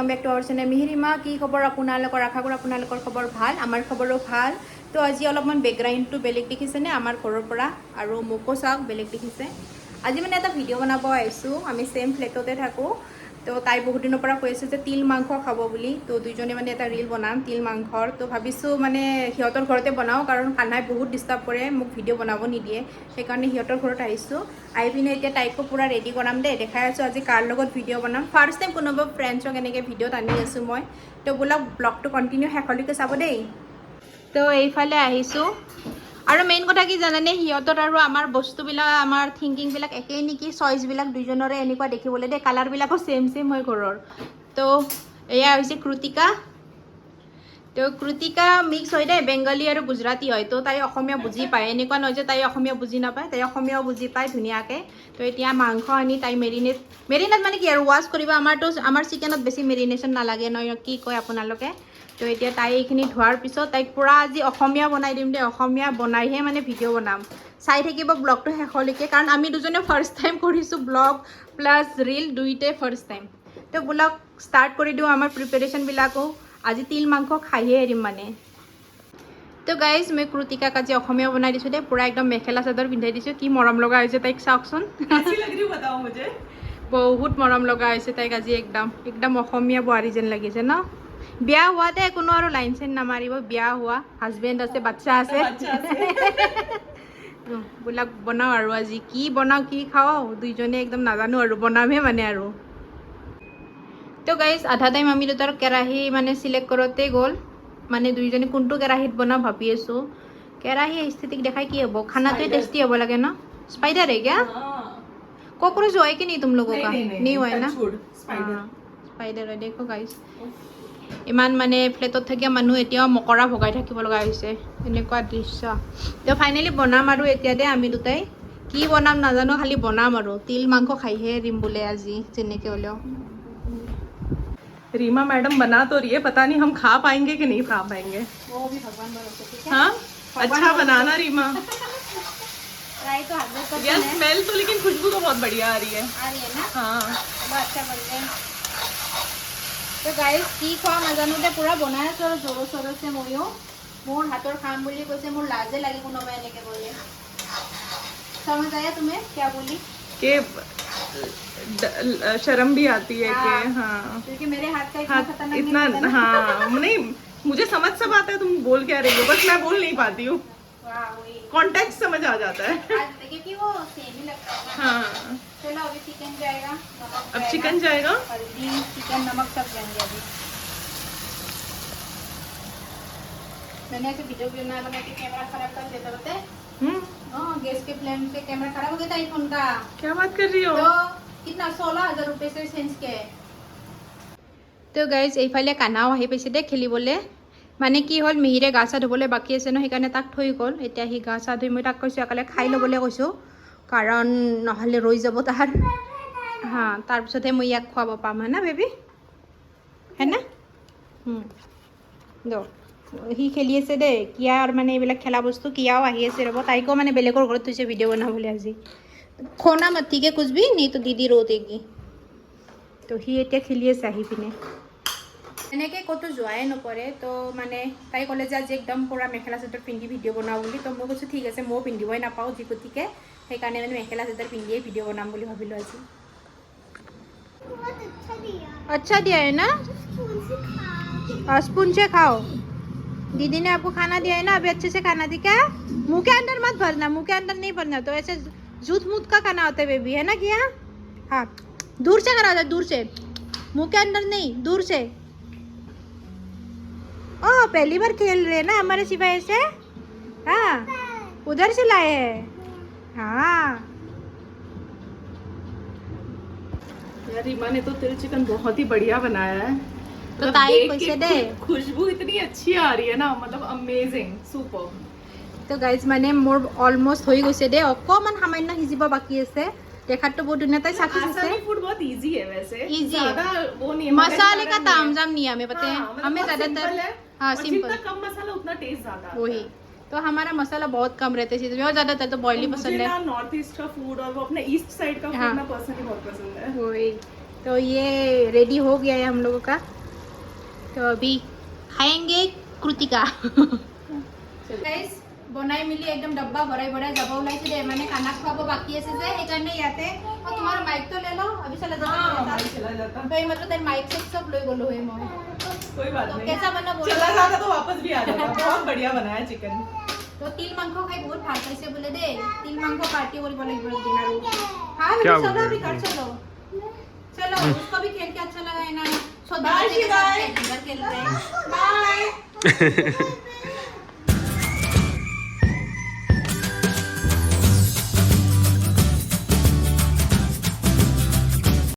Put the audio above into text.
Welcome back to our channel Mihirima की खबर আপোনালোকৰ আশা কৰো আপোনালোকৰ খবৰ ভাল আমাৰ খবৰো ভাল তো আজি অলপমান বেকগ্ৰাউণ্ডটো বেলেগ দেখিছেনে আমাৰ ঘৰৰ পৰা আৰু মোকো চাওক বেলেগ দেখিছে আজি মানে এটা ভিডিঅ' বনাব আহিছোঁ আমি সেম ফ্লেটতে থাকো তো তাই বহুত দিনৰ পৰা কৈ আছে যে তিল মাংস খাব বুলি তো দুইজনে মানে এটা ৰিল বনাম তিল মাংসৰ তো ভাবিছোঁ মানে সিহঁতৰ ঘৰতে বনাওঁ কাৰণ কানাই বহুত ডিষ্টাৰ্ব কৰে মোক ভিডিঅ' বনাব নিদিয়ে সেইকাৰণে সিহঁতৰ ঘৰত আহিছোঁ আহি পিনে এতিয়া তাইকো পুৰা ৰেডি কৰাম দেই দেখাই আছোঁ আজি কাৰ লগত ভিডিঅ' বনাম ফাৰ্ষ্ট টাইম কোনোবা ফ্ৰেণ্ডছক এনেকৈ ভিডিঅ'ত আনি আছোঁ মই তো বোলক ব্লগটো কণ্টিনিউ শেষলৈকে চাব দেই তো এইফালে আহিছোঁ আৰু মেইন কথা কি জানানে সিহঁতৰ আৰু আমাৰ বস্তুবিলাক আমাৰ থিংকিংবিলাক একেই নেকি চইচবিলাক দুইজনৰে এনেকুৱা দেখিবলৈ দেই কালাৰবিলাকো ছেম ছেম হয় ঘৰৰ তো এয়া হৈছে কৃতিকা তো কৃতিকা মিক্স হয় দেই বেংগলী আৰু গুজৰাটী হয় তো তাই অসমীয়া বুজি পায় এনেকুৱা নহয় যে তাই অসমীয়া বুজি নাপায় তাই অসমীয়াও বুজি পায় ধুনীয়াকৈ তো এতিয়া মাংস আনি তাই মেৰিনেট মানে কি আৰু ৱাছ কৰিব আমাৰ চিকেনত বেছি মেৰিনেশ্যন নালাগে নহয় কি কয় আপোনালোকে তো এতিয়া তাই এইখিনি ধোৱাৰ পিছত তাইক পূৰা আজি অসমীয়া বনাই দিম দেই অসমীয়া বনাইহে মানে ভিডিঅ' বনাম চাই থাকিব ব্লগটো শেষলৈকে কাৰণ আমি দুজনে ফাৰ্ষ্ট টাইম কৰিছোঁ ব্লগ প্লাছ ৰিল দুইটাই ফাৰ্ষ্ট টাইম তো ব্লগ ষ্টাৰ্ট কৰি দিওঁ আমাৰ প্ৰিপেৰেশ্যনবিলাকো আজি তিল মাংস খাইহে এৰিম মানে তো গাইজ মই কৃতিকাক আজি অসমীয়া বনাই দিছোঁ দেই পূৰা একদম মেখেলা চাদৰ পিন্ধাই দিছোঁ কি মৰম লগা হৈছে তাইক চাওকচোন বহুত মৰম লগা হৈছে তাইক আজি একদম অসমীয়া বোৱাৰী যেন লাগিছে ন বিয়া হোৱাতে কোনো আৰু লাইন চাইন নামাৰিব বিয়া হোৱা হাজবেণ্ড আছে বাচ্চা আছে বোলাক বনাওঁ আৰু আজি কি বনাওঁ কি খাওঁ দুইজনে একদম নাজানো আৰু বনামহে মানে আৰু তো গাইজ আধা টাইম আমি দুটাৰ কেৰাহী মানে চিলেক্ট কৰোঁতে গ'ল মানে দুইজনে কোনটো কেৰাহীত বনাওঁ ভাবি আছোঁ কেৰাহী স্থিতিক দেখাই কি হ'ব খানাটোৱে টেষ্টি হ'ব লাগে ন স্পাইডাৰ है क्या कॉकरोच है कि नहीं तुम लोगों का नहीं हुआ है ना স্পাইডাৰ হয় দেখো গাইজ ইমান মানে ফ্লেটত থাকিয়া মানুহ এতিয়াও মকৰা ভগাই থাকিব লগা হৈছে এনেকুৱা দৃশ্য তো ফাইনেলি বনাম আৰু এতিয়া দে আমি দুটাই কি বনাম নাজানো খালি বনাম আৰু তিল মাংস খাইহে দিম বোলে আজি যেনেকৈ হ'লেও रीमा मैडम बना तो रही है पता नहीं हम खा पाएंगे कि नहीं खा पाएंगे वो भी भगवान भरोसे ठीक है हाँ अच्छा बनाना रीमा ट्राई तो 100% यार है स्मेल तो लेकिन खुशबू तो बहुत बढ़िया आ रही है ना हाँ बहुत अच्छा बन गया तो गाइस কি খোৱা নাজানো দে পুৰা বনাই আছো আৰু জোৰ চৰছে ময়ো মোৰ হাতৰ খাম বুলি কৈছে মোৰ লাজে লাগে কোনোবাই এনেকৈ ক'লে समझ आया तुम्हें क्या बोली कि शर्म भी आती है कि हाँ क्योंकि मेरे हाथ का इतना खतरनाक इतना नहीं होता ना। हाँ नहीं मुझे समझ सब आता है तुम बोल क्या रही हो बस मैं बोल नहीं पाती हूँ वाह वही कॉन्टेक्स्ट समझ आ जाता है आज क्योंकि वो सेम ही लगता है ना। हाँ चलो अभी चिकन जाएगा नमक अब चिकन जाएगा हल्दी चिकन नमक सब जाएंगे अभी मैंने ऐसे वीडियो बना के कैमरा खराब कर देता होते गैस के फ्लेम से कैमरा खराब हो गया था आईफोन का क्या बात कर रही हो तो कितना 16,000 रुपए से चेंज के तो गाइज এইফালে কানাও আহি পাইছে দে খেলিবলৈ মানে কি হ'ল মিহিৰে গা চা ধুবলৈ বাকী আছে ন সেইকাৰণে তাক থৈ গ'ল এতিয়া সি গা চা ধুই মই তাক কৈছোঁ একালে খাই ল'বলৈ কৈছোঁ কাৰণ নহ'লে ৰৈ যাব তাৰ হা তাৰপিছতহে মই ইয়াক খুৱাব পাম হয় না বেবী হয় না দ সি খেলি আছে দেই কিয়াৰ মানে এইবিলাক খেলা বস্তু কিয়াও আহি আছে ৰ'ব তাইকো মানে বেলেগৰ ঘৰত থৈছে ভিডিঅ' বনাবলৈ আজি खोना मत ठीक है कुछ भी नहीं तो दीदी रो देगी तो সি এতিয়া খেলি আছে আহি পিনে এনেকৈ ক'তো যোৱাই নপৰে তো মানে তাই ক'লে যে আজি একদম পূৰা মেখেলা চাদৰ পিন্ধি ভিডিঅ' বনাওঁ বুলি তো মই কৈছোঁ ঠিক আছে ময়ো পিন্ধিবই নাপাওঁ যি গতিকে সেইকাৰণে মানে মেখেলা চাদৰ পিন্ধিয়ে ভিডিঅ' বনাম বুলি ভাবিলোঁ আজি अच्छा दिया है ना स्पून से खाओ दीदी ने आपको खाना दिया है ना अभी अच्छे से खाना दी क्या मुंह के अंदर मत भरना मुंह के अंदर नहीं भरना तो ऐसे जूत मूत का खाना होता है बेबी है ना क्या हाँ दूर से करा दो दूर से मुंह के अंदर नहीं दूर से ओह पहली बार खेल रहे हैं ना हमारे सिवाय से हाँ उधर से लाए हैं हाँ यार रीमा ने तो तिल चिकन बहुत ही बढ़िया बनाया है तो ताई कैसे दे खुशबू इतनी अच्छी आ रही है ना मतलब अमेजिंग सुपर তো গাইজ মানে মোৰ অলমোষ্ট হৈ গৈছে দে অকণমান সামান্য সিজিব বাকী আছে দেখাতটো বহুত ধুনীয়া তাই চাকি আছে आसानी फूड बहुत इजी है वैसे Easy है। ज्यादा वो नहीं है मसाले का मगज ताम नहीं है। जाम नहीं है हमें पता है हाँ, मतलब हमें बहुत ज़्यादातर simple है, हाँ और सिंपल जितना कम मसाला उतना टेस्ट ज्यादा आता है। वही तो हमारा मसाला बहुत कम रहता है चीज़ में और ज़्यादातर तो बॉयली मुझे पसंद है ना नॉर्थ ईस्ट का फूड और वो अपने ईस्ट साइड का हाँ। फूड ना पर्सनली बहुत पसंद है वही तो ये रेडी हो गया है हम लोगों का, तो अभी खाएंगे कृतिका। गाइस বনাই মিলি একদম ডব্বা ভৰাই ভৰাই যাব ওলাইছে দে, মানে খানা খুৱাব বাকি আছে যে সেইকাৰণে ইয়াতে। और तुम्हारा माइक तो ले लो, अभी चला जाता चला जाता तो ये मतलब तेरे माइक से सब ले बोलो है मैं। कोई बात तो नहीं, कैसा बना बोलो। चला जाता तो वापस भी आ जाता। बहुत बढ़िया बना है चिकन। तो तिल मांस खाई बहुत ভাল পাইছে बोले दे, तिल मांस पार्टी কৰিব লাগিব একদিন আৰু। हाँ क्या चलो बोल अभी रहे घर चलो चलो, उसको भी खेल के अच्छा लगा है ना। बाय, खेल रहे हैं। बाय।